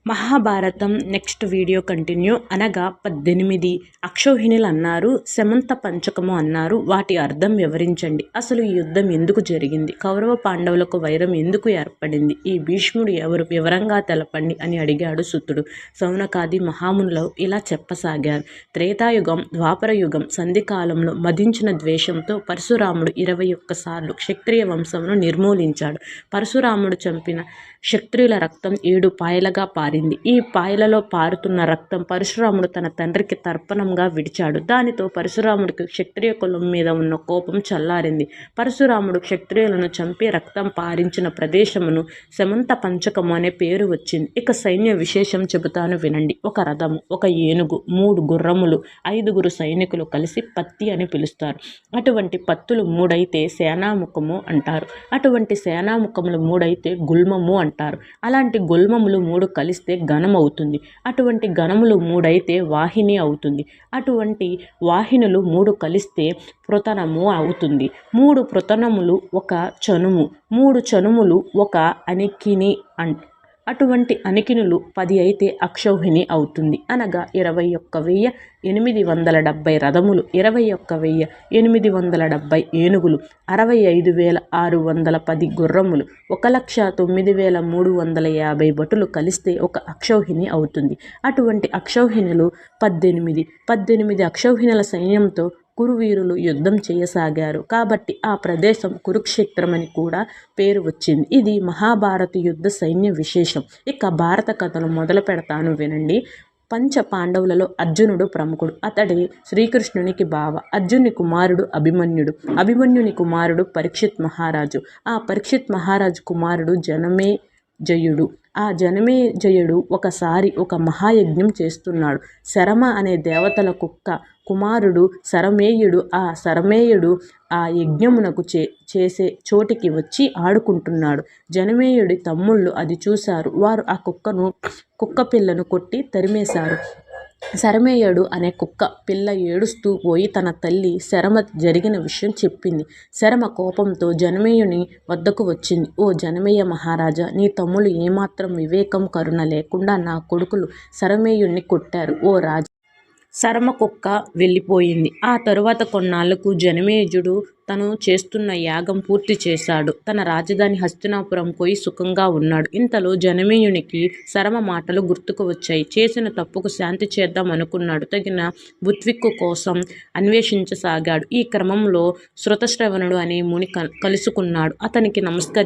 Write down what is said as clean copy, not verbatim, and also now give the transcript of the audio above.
Mahabharatam next video continue. అనగా 18 అక్షౌహిణులు అన్నారు, శమంత పంచకము అన్నారు. వాటి అర్థం వివరించండి. అసలు ఈ యుద్ధం ఎందుకు జరిగింది? కౌరవ పాండవులకు వైరం ఎందుకు ఏర్పడింది? ఈ భీష్ముడు ఎవరు? వివరంగా తెలపండి అని అడిగాడు సుతుడు. సౌనకాది మహామునులు ఇలా చెప్పసాగారు. త్రేతాయుగం, ద్వాపరయుగం సంధికాలంలో మదించిన ద్వేషంతో పరశురాముడు 21 సార్లు క్షత్రియ వంశమును నిర్మూలించాడు. పరశురాముడు చంపిన క్షత్రియుల రక్తం 7 పాయలుగా పారింది. ఈ పాయలలో పారుతున్న రక్తం పరశురాముడు తన తండ్రికి తర్పణంగా విడిచాడు. దానితో పరశురాముడికి క్షత్రియ కులం మీద ఉన్న కోపం చల్లారింది. పరశురాముడు క్షత్రియులను చంపి రక్తం పారించిన ప్రదేశమును శమంత పంచకము అనే పేరు వచ్చింది. ఇక సైన్య విశేషం చెబుతాను వినండి. ఒక రథము, ఒక ఏనుగు, 3 గుర్రములు, 5గురు సైనికులు కలిసి పత్తి అని పిలుస్తారు. అటువంటి పత్తులు 3 అయితే సేనాముఖము అంటారు. అటువంటి సేనాముఖములు 3 అయితే గుల్మము అంటారు. అలాంటి గుల్మములు 3 కలిస్తే గణం అవుతుంది. అటువంటి గణములు 3 అయితే వాహిని అవుతుంది. అటువంటి వాహినులు 3 కలిస్తే పృతనము అవుతుంది. 3 పృతనములు ఒక చనుము, 3 చనుములు ఒక అనికిని అటువంటి అనికినులు 10 అయితే అక్షౌహిణి అవుతుంది. అనగా 21,870 రథములు, 21,870 ఏనుగులు, 65,610 గుర్రములు, 1,09,350 భటులు కలిస్తే ఒక అక్షౌహిణి అవుతుంది. అటువంటి అక్షౌహిణులు 18 అక్షౌహిణుల సైన్యంతో కురువీరులు యుద్ధం చేయసాగారు. కాబట్టి ఆ ప్రదేశం కురుక్షేత్రమని కూడా పేరు వచ్చింది. ఇది మహాభారత యుద్ధ సైన్య విశేషం. ఇక భారత కథను మొదలు పెడతాను వినండి. పంచ పాండవులలో అర్జునుడు ప్రముఖుడు. అతడి శ్రీకృష్ణునికి బావ. అర్జుని కుమారుడు అభిమన్యుడు. అభిమన్యుని కుమారుడు పరీక్షిత్ మహారాజు. ఆ పరీక్షిత్ మహారాజు కుమారుడు జనమేజయుడు. ఆ జనమేజయుడు ఒకసారి ఒక మహాయజ్ఞం చేస్తున్నాడు. శరమ అనే దేవతల కుక్క కుమారుడు శరమేయుడు. ఆ శరమేయుడు ఆ యజ్ఞమునకు చేసే చోటికి వచ్చి ఆడుకుంటున్నాడు. జనమేయుడి తమ్ముళ్ళు అది చూశారు. వారు ఆ కుక్క పిల్లను కొట్టి తరిమేశారు. శరమేయుడు అనే కుక్క పిల్ల ఏడుస్తూ పోయి తన తల్లి శరమ జరిగిన విషయం చెప్పింది. శరమ కోపంతో జనమేయుని వద్దకు వచ్చింది. ఓ జనమేయ మహారాజా, నీ తమ్ముళ్ళు ఏమాత్రం వివేకం కరుణ లేకుండా నా కొడుకులు శరమేయుణ్ణి కొట్టారు. ఓ రాజా, శరమ కుక్క వెళ్ళిపోయింది. ఆ తరువాత కొన్నాళ్లకు జనమేజయుడు తను చేస్తున్న యాగం పూర్తి చేశాడు. తన రాజధాని హస్తినాపురం పోయి సుఖంగా ఉన్నాడు. ఇంతలో జనమేయునికి శరమ మాటలు గుర్తుకు వచ్చాయి. చేసిన తప్పుకు శాంతి చేద్దాం అనుకున్నాడు. తగిన బుద్ధిక్కు కోసం అన్వేషించసాగాడు. ఈ క్రమంలో శృతశ్రవణుడు అనే ముని కలుసుకున్నాడు. అతనికి నమస్కరించి